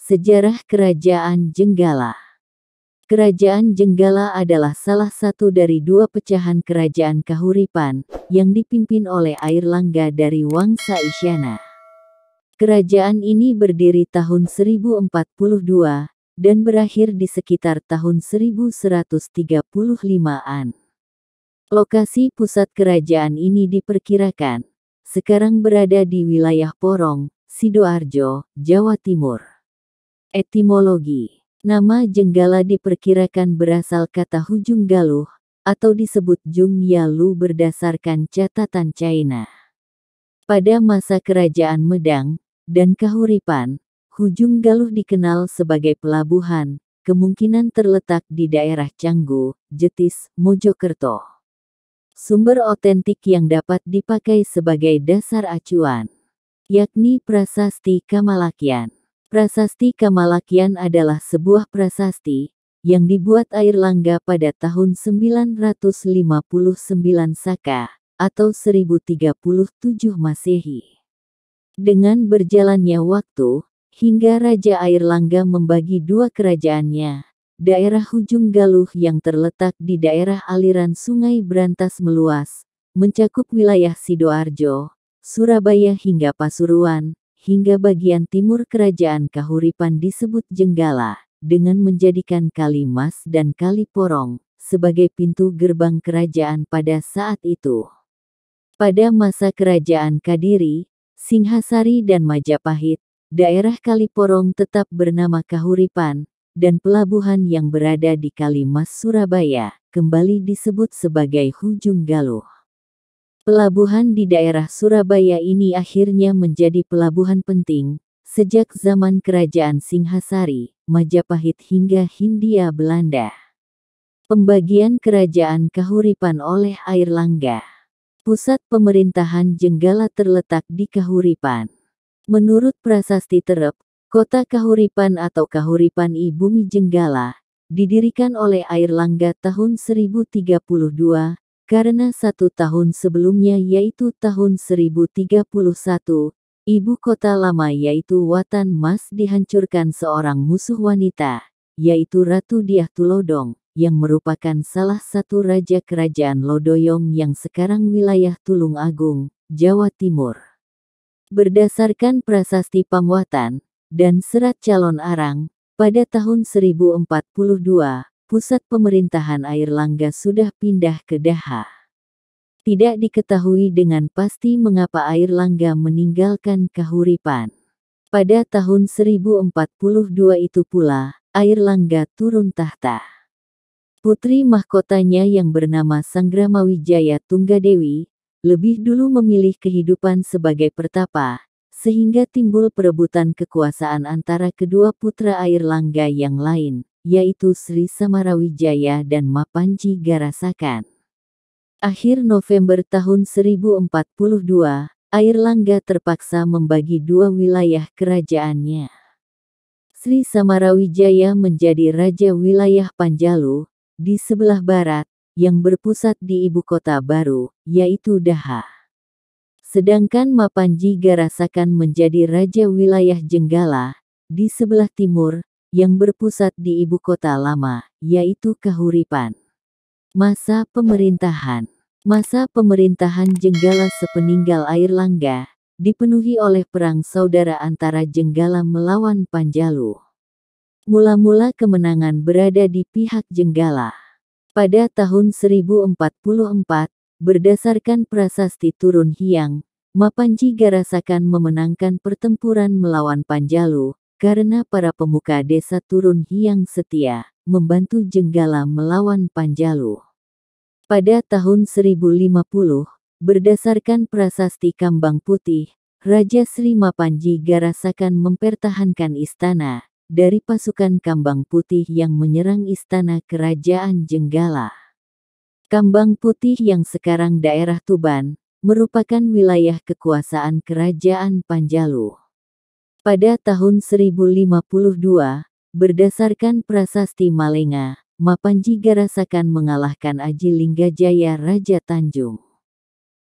Sejarah Kerajaan Jenggala. Kerajaan Jenggala adalah salah satu dari dua pecahan kerajaan Kahuripan yang dipimpin oleh Airlangga dari Wangsa Isyana. Kerajaan ini berdiri tahun 1042 dan berakhir di sekitar tahun 1135-an. Lokasi pusat kerajaan ini diperkirakan sekarang berada di wilayah Porong, Sidoarjo, Jawa Timur. Etimologi. Nama Jenggala diperkirakan berasal kata Hujung Galuh, atau disebut Jung Yalu berdasarkan catatan China. Pada masa kerajaan Medang dan Kahuripan, Hujung Galuh dikenal sebagai pelabuhan, kemungkinan terletak di daerah Canggu, Jetis, Mojokerto. Sumber otentik yang dapat dipakai sebagai dasar acuan, yakni Prasasti Kamalakian. Prasasti Kamalakian adalah sebuah prasasti yang dibuat Airlangga pada tahun 959 Saka atau 1037 Masehi. Dengan berjalannya waktu, hingga Raja Airlangga membagi dua kerajaannya, daerah Hujung Galuh yang terletak di daerah aliran Sungai Brantas meluas, mencakup wilayah Sidoarjo, Surabaya hingga Pasuruan, hingga bagian timur kerajaan Kahuripan disebut Jenggala, dengan menjadikan Kali Mas dan Kali Porong sebagai pintu gerbang kerajaan pada saat itu. Pada masa kerajaan Kadiri, Singhasari dan Majapahit, daerah Kali Porong tetap bernama Kahuripan, dan pelabuhan yang berada di Kali Mas Surabaya kembali disebut sebagai Hujung Galuh. Pelabuhan di daerah Surabaya ini akhirnya menjadi pelabuhan penting sejak zaman kerajaan Singhasari, Majapahit hingga Hindia Belanda. Pembagian kerajaan Kahuripan oleh Airlangga. Pusat pemerintahan Jenggala terletak di Kahuripan. Menurut Prasasti Terep, kota Kahuripan atau Kahuripan I Bumi Jenggala didirikan oleh Airlangga tahun 1032. Karena 1 tahun sebelumnya yaitu tahun 1031, ibu kota lama yaitu Watan Mas dihancurkan seorang musuh wanita, yaitu Ratu Diah Tulodong, yang merupakan salah satu raja kerajaan Lodoyong yang sekarang wilayah Tulung Agung, Jawa Timur. Berdasarkan Prasasti Pamwatan dan Serat Calon Arang, pada tahun 1042, pusat pemerintahan Airlangga sudah pindah ke Daha. Tidak diketahui dengan pasti mengapa Airlangga meninggalkan Kahuripan. Pada tahun 1042 itu pula, Airlangga turun tahta. Putri mahkotanya yang bernama Sanggramawijaya Tunggadewi, lebih dulu memilih kehidupan sebagai pertapa, sehingga timbul perebutan kekuasaan antara kedua putra Airlangga yang lain, yaitu Sri Samarawijaya dan Mapanji Garasakan. Akhir November tahun 1042, Airlangga terpaksa membagi dua wilayah kerajaannya. Sri Samarawijaya menjadi raja wilayah Panjalu, di sebelah barat, yang berpusat di ibu kota baru, yaitu Daha. Sedangkan Mapanji Garasakan menjadi raja wilayah Jenggala, di sebelah timur, yang berpusat di ibu kota lama, yaitu Kahuripan. Masa pemerintahan. Masa pemerintahan Jenggala sepeninggal Airlangga, dipenuhi oleh perang saudara antara Jenggala melawan Panjalu. Mula-mula kemenangan berada di pihak Jenggala. Pada tahun 1044, berdasarkan Prasasti Turun Hyang, Mapanji Garasakan memenangkan pertempuran melawan Panjalu, karena para pemuka desa Turun Hyang setia, membantu Jenggala melawan Panjalu. Pada tahun 1050, berdasarkan Prasasti Kambang Putih, Raja Sri Mapanji Garasakan mempertahankan istana dari pasukan Kambang Putih yang menyerang istana kerajaan Jenggala. Kambang Putih yang sekarang daerah Tuban, merupakan wilayah kekuasaan kerajaan Panjalu. Pada tahun 1052, berdasarkan Prasasti Malenga, Mapanji Garasakan mengalahkan Aji Linggajaya Raja Tanjung.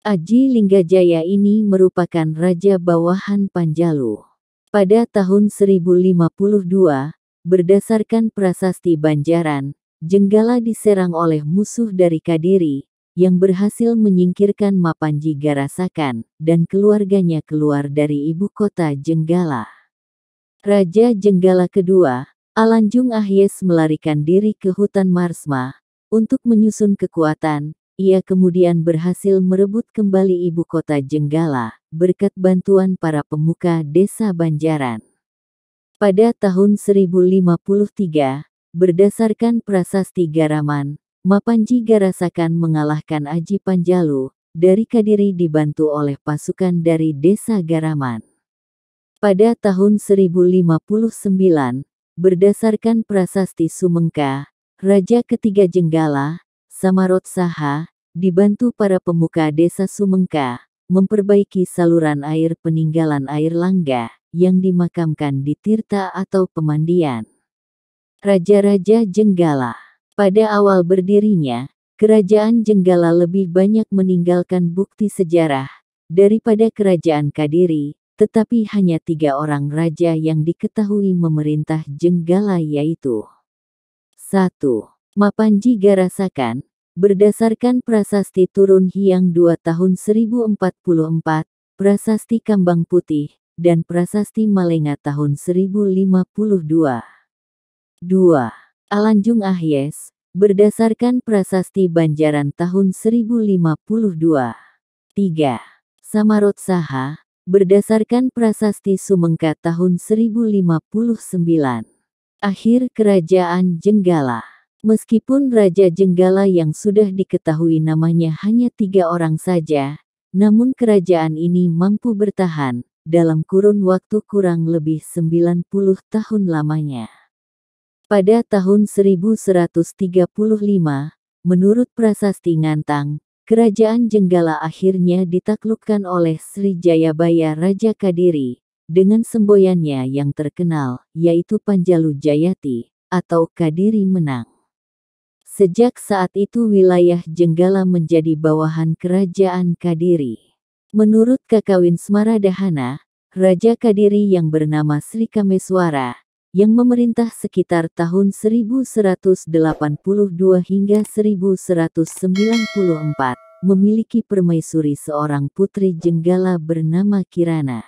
Aji Linggajaya ini merupakan raja bawahan Panjalu. Pada tahun 1052, berdasarkan prasasti Banjaran, Jenggala diserang oleh musuh dari Kadiri, yang berhasil menyingkirkan Mapanji Garasakan dan keluarganya keluar dari ibu kota Jenggala. Raja Jenggala kedua, Alanjung Ahyes melarikan diri ke hutan Marsma. Untuk menyusun kekuatan, ia kemudian berhasil merebut kembali ibu kota Jenggala, berkat bantuan para pemuka desa Banjaran. Pada tahun 1053, berdasarkan prasasti Garaman, Mapanji Garasakan mengalahkan Aji Panjalu dari Kadiri dibantu oleh pasukan dari desa Garaman. Pada tahun 1059, berdasarkan prasasti Sumengka, Raja ketiga Jenggala, Samarot Saha, dibantu para pemuka desa Sumengka, memperbaiki saluran air peninggalan air Langga, yang dimakamkan di Tirta atau pemandian. Raja-Raja Jenggala. Pada awal berdirinya, Kerajaan Jenggala lebih banyak meninggalkan bukti sejarah daripada Kerajaan Kadiri, tetapi hanya 3 orang raja yang diketahui memerintah Jenggala yaitu 1. Mapanji Garasakan, berdasarkan prasasti Turun Hyang 2 tahun 1044, prasasti Kambang Putih, dan prasasti Malenga tahun 1052. 2. Alanjung Ahyes, berdasarkan prasasti Banjaran tahun 1052. 3. Samarot Saha, berdasarkan prasasti Sumengka tahun 1059. Akhir Kerajaan Jenggala. Meskipun Raja Jenggala yang sudah diketahui namanya hanya 3 orang saja, namun kerajaan ini mampu bertahan dalam kurun waktu kurang lebih 90 tahun lamanya. Pada tahun 1135, menurut prasasti Ngantang, Kerajaan Jenggala akhirnya ditaklukkan oleh Sri Jayabaya Raja Kadiri, dengan semboyannya yang terkenal, yaitu Panjalu Jayati, atau Kadiri Menang. Sejak saat itu wilayah Jenggala menjadi bawahan Kerajaan Kadiri. Menurut Kakawin Smaradahana, Raja Kadiri yang bernama Sri Kameswara, yang memerintah sekitar tahun 1182 hingga 1194, memiliki permaisuri seorang putri Jenggala bernama Kirana.